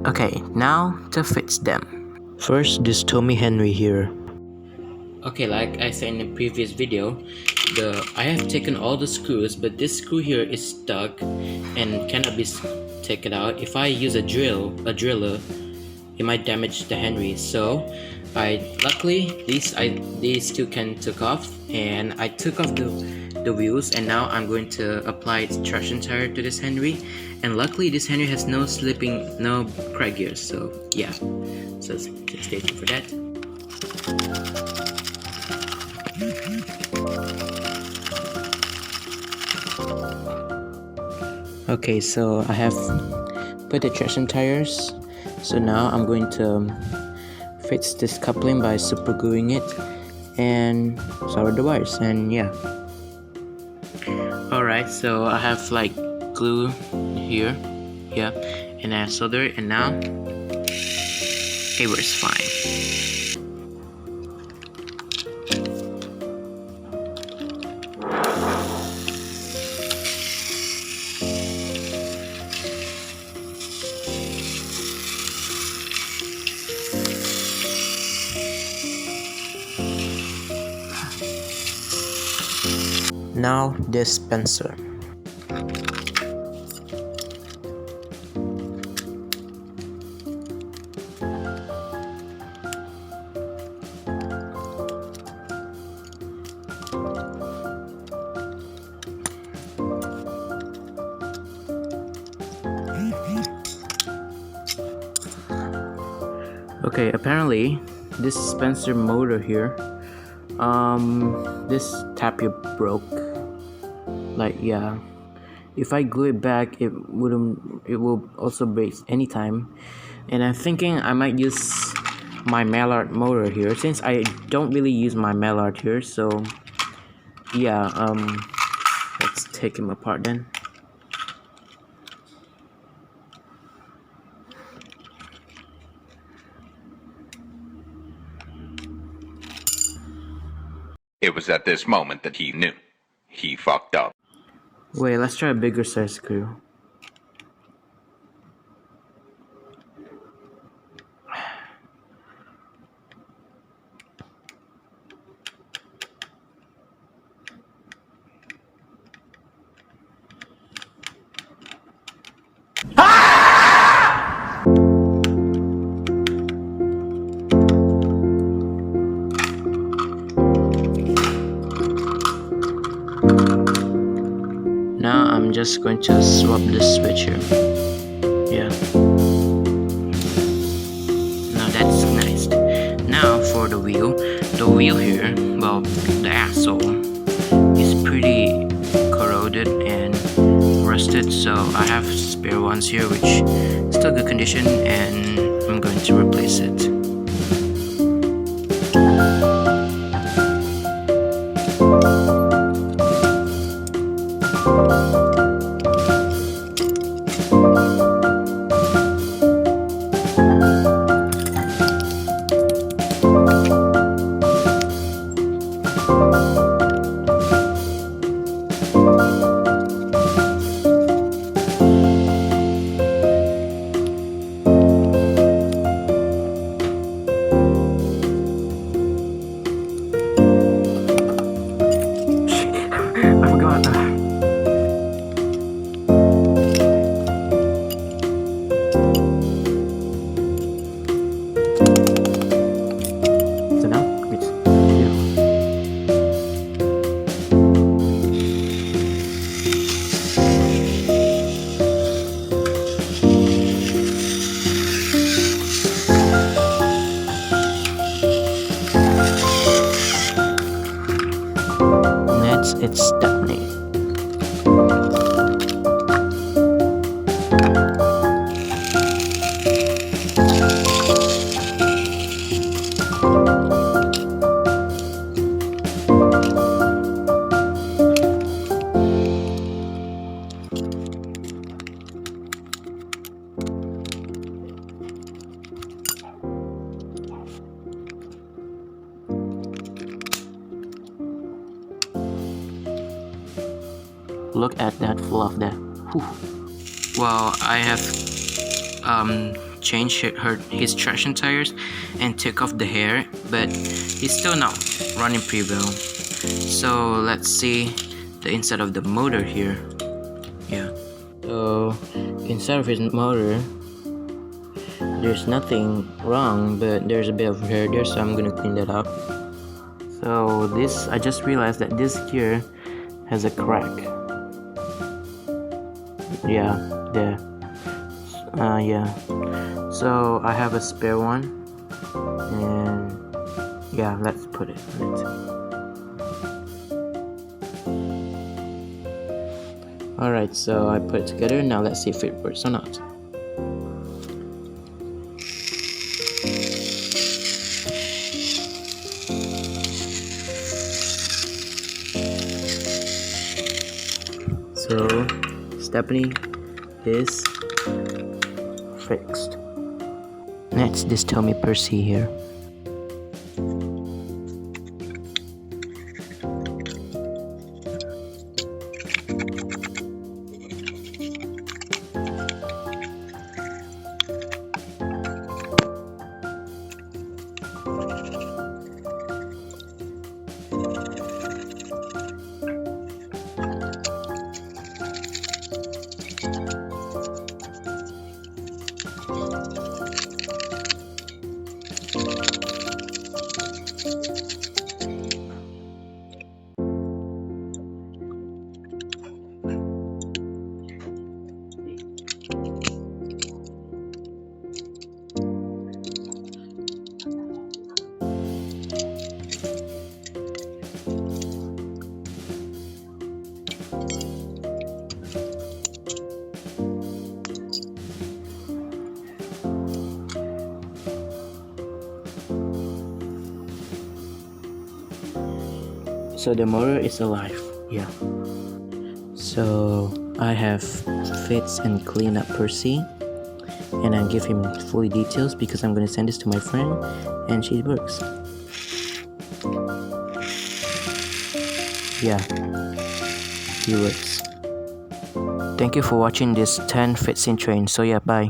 Okay, now to fix them. First, this Tommy Henry here. Okay, like I said in the previous video, I have taken all the screws, but this screw here is stuck and cannot be taken out. If I use a driller, it might damage the Henry. So, luckily these two can took off, and I took off the wheels, and now I'm going to apply traction tire to this Henry. And luckily, this Henry has no crack gears. So yeah, so stay tuned for that. Okay, so I have put the traction tires. So now I'm going to fix this coupling by super gluing it and solder the wires, and yeah. Alright, so I have like glue here, yeah, and I solder it, and now it works fine. Now dispenser. Okay, apparently this dispenser motor here, this tap here broke. Like, yeah, if I glue it back, it will also break anytime. And I'm thinking I might use my Mallard motor here, since I don't really use my Mallard here. So yeah, let's take him apart then. It was at this moment that he knew. He fucked up. Wait, let's try a bigger size screw. Now I'm just going to swap this switch here. Yeah. Now that's nice. Now for the wheel. The wheel here, well, the axle is pretty corroded and rusted, so I have spare ones here which is still good condition, and I'm going to replace it. I forgot. So now it's here. Next, it's Stepney. Look at that fluff there. Whew. Well, I have changed his traction tires and took off the hair, but he's still not running pretty well. So let's see the inside of the motor here. Yeah. So inside of his motor, there's nothing wrong, but there's a bit of hair there, so I'm gonna clean that up. So this, I just realized that this gear has a crack. Yeah, there. Yeah. So I have a spare one, and yeah, let's put it on it. Alright, so I put it together. Now let's see if it works or not. So Stephanie is fixed. Next, just tell me Percy here. So the motor is alive, yeah. So I have fixed and cleaned up Percy, and I give him fully details because I'm gonna send this to my friend, and she works. Yeah, he works. Thank you for watching this 10 fits in train. So yeah, bye.